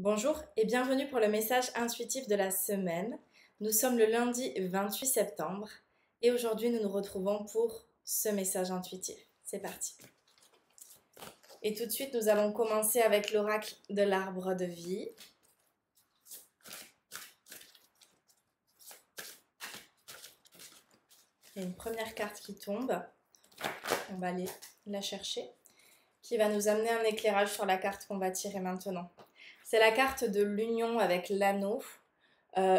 Bonjour et bienvenue pour le message intuitif de la semaine. Nous sommes le lundi 28 septembre et aujourd'hui nous nous retrouvons pour ce message intuitif. C'est parti. Et tout de suite nous allons commencer avec l'oracle de l'arbre de vie. Il y a une première carte qui tombe. On va aller la chercher. Qui va nous amener un éclairage sur la carte qu'on va tirer maintenant. C'est la carte de l'union avec l'anneau.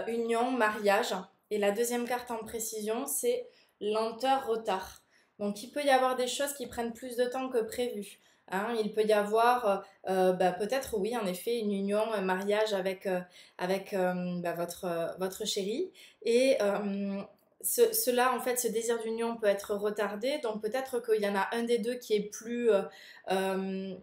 Union, mariage. Et la deuxième carte en précision, c'est lenteur, retard. Donc il peut y avoir des choses qui prennent plus de temps que prévu. Hein, il peut y avoir peut-être, oui, en effet, une union, un mariage avec votre chéri. Et cela, en fait, ce désir d'union peut être retardé. Donc peut-être qu'il y en a un des deux qui est euh,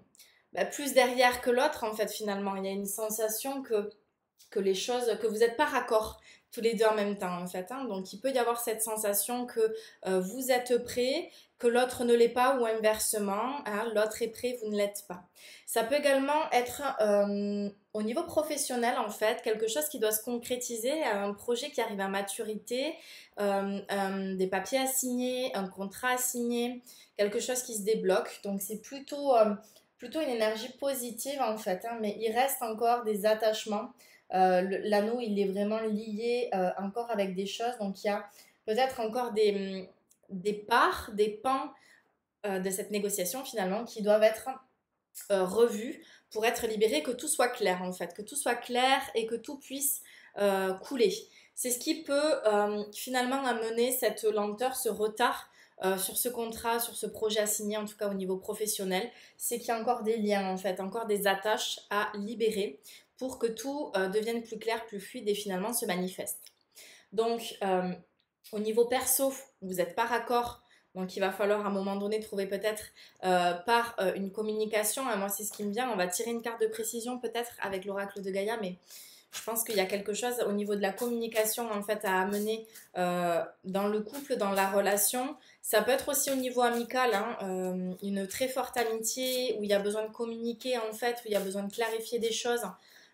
plus derrière que l'autre, en fait, finalement. Il y a une sensation que les choses, que vous n'êtes pas raccord tous les deux en même temps en fait. Hein. Donc il peut y avoir cette sensation que vous êtes prêt, que l'autre ne l'est pas ou inversement, hein, l'autre est prêt, vous ne l'êtes pas. Ça peut également être au niveau professionnel en fait, quelque chose qui doit se concrétiser, un projet qui arrive à maturité, des papiers à signer, un contrat à signer, quelque chose qui se débloque. Donc c'est plutôt une énergie positive en fait, hein, mais il reste encore des attachements. L'anneau, il est vraiment lié encore avec des choses. Donc, il y a peut-être encore des parts, des pans de cette négociation finalement qui doivent être revus pour être libérés, que tout soit clair en fait, que tout soit clair et que tout puisse couler. C'est ce qui peut finalement amener cette lenteur, ce retard sur ce contrat, sur ce projet à signer, en tout cas au niveau professionnel, c'est qu'il y a encore des liens en fait, encore des attaches à libérer pour que tout devienne plus clair, plus fluide et finalement se manifeste. Donc, au niveau perso, vous n'êtes pas raccord. Donc, il va falloir à un moment donné trouver peut-être par une communication. Moi, c'est ce qui me vient. On va tirer une carte de précision peut-être avec l'oracle de Gaïa, mais je pense qu'il y a quelque chose au niveau de la communication en fait à amener dans le couple, dans la relation. Ça peut être aussi au niveau amical, hein, une très forte amitié où il y a besoin de communiquer en fait, où il y a besoin de clarifier des choses,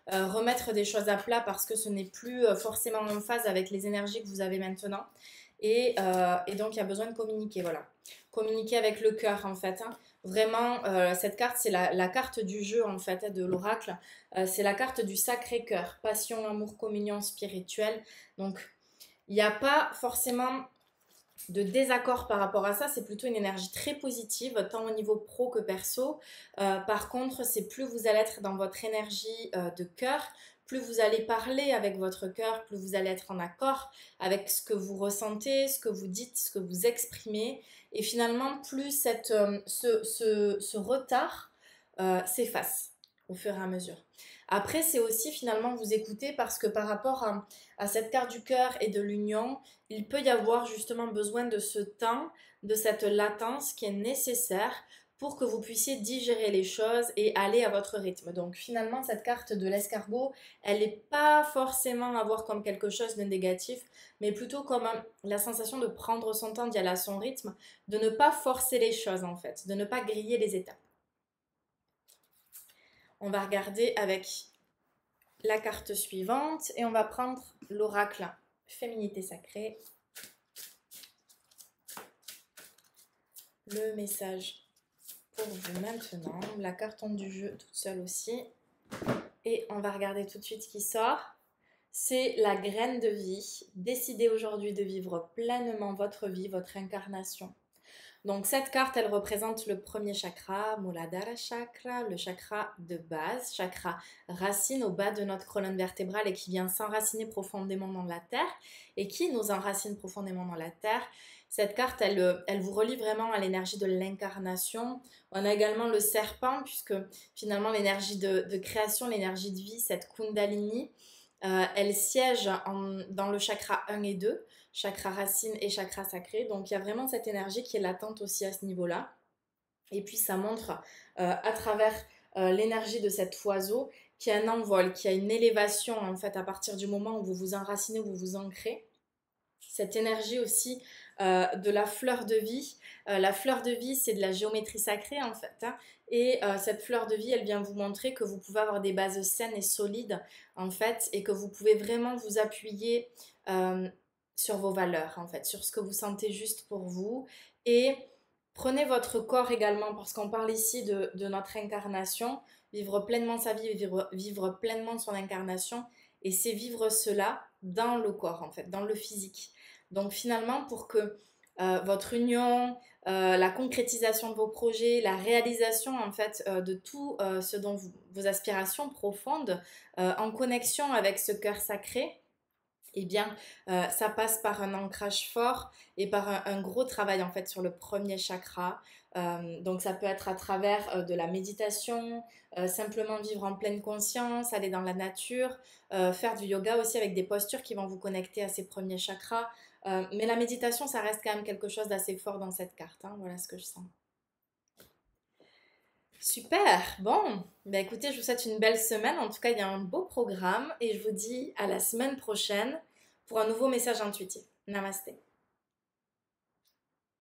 remettre des choses à plat parce que ce n'est plus forcément en phase avec les énergies que vous avez maintenant. Et donc il y a besoin de communiquer, voilà. Communiquer avec le cœur en fait. Hein. Vraiment, cette carte, c'est la carte du jeu en fait, de l'oracle. C'est la carte du Sacré-Cœur, passion, amour, communion spirituelle. Donc, il n'y a pas forcément de désaccord par rapport à ça, c'est plutôt une énergie très positive, tant au niveau pro que perso. Par contre, c'est plus vous allez être dans votre énergie de cœur, plus vous allez parler avec votre cœur, plus vous allez être en accord avec ce que vous ressentez, ce que vous dites, ce que vous exprimez. Et finalement, plus ce retard s'efface au fur et à mesure. Après, c'est aussi finalement vous écouter parce que par rapport à cette carte du cœur et de l'union, il peut y avoir justement besoin de ce temps, de cette latence qui est nécessaire pour que vous puissiez digérer les choses et aller à votre rythme. Donc finalement, cette carte de l'escargot, elle n'est pas forcément à voir comme quelque chose de négatif, mais plutôt comme la sensation de prendre son temps, d'y aller à son rythme, de ne pas forcer les choses en fait, de ne pas griller les étapes. On va regarder avec la carte suivante et on va prendre l'oracle Féminité sacrée. Le message pour vous maintenant. La carte du jeu toute seule aussi. Et on va regarder tout de suite ce qui sort. C'est la graine de vie. Décidez aujourd'hui de vivre pleinement votre vie, votre incarnation. Donc cette carte, elle représente le premier chakra, Muladhara chakra, le chakra de base, chakra racine au bas de notre colonne vertébrale et qui vient s'enraciner profondément dans la terre et qui nous enracine profondément dans la terre. Cette carte, elle vous relie vraiment à l'énergie de l'incarnation. On a également le serpent puisque finalement l'énergie de création, l'énergie de vie, cette kundalini, elle siège dans le chakra 1 et 2, chakra racine et chakra sacré. Donc il y a vraiment cette énergie qui est latente aussi à ce niveau-là. Et puis ça montre à travers l'énergie de cet oiseau qui a un envol, qui a une élévation en fait à partir du moment où vous vous enracinez, où vous vous ancrez. cette énergie aussi de la fleur de vie. La fleur de vie, c'est de la géométrie sacrée en fait, hein. Et cette fleur de vie, elle vient vous montrer que vous pouvez avoir des bases saines et solides en fait, et que vous pouvez vraiment vous appuyer euh, sur vos valeurs en fait, sur ce que vous sentez juste pour vous. Et prenez votre corps également, parce qu'on parle ici de notre incarnation, vivre pleinement sa vie, vivre pleinement son incarnation, et c'est vivre cela dans le corps en fait, dans le physique. Donc finalement, pour que votre union, la concrétisation de vos projets, la réalisation en fait de tout ce dont vos aspirations profondes, en connexion avec ce cœur sacré, eh bien, ça passe par un ancrage fort et par un gros travail en fait sur le premier chakra. Donc ça peut être à travers de la méditation, simplement vivre en pleine conscience, aller dans la nature, faire du yoga aussi avec des postures qui vont vous connecter à ces premiers chakras. Mais la méditation, ça reste quand même quelque chose d'assez fort dans cette carte, hein. Voilà ce que je sens. Super, bon, bah écoutez, je vous souhaite une belle semaine. En tout cas, il y a un beau programme et je vous dis à la semaine prochaine pour un nouveau message intuitif. Namasté.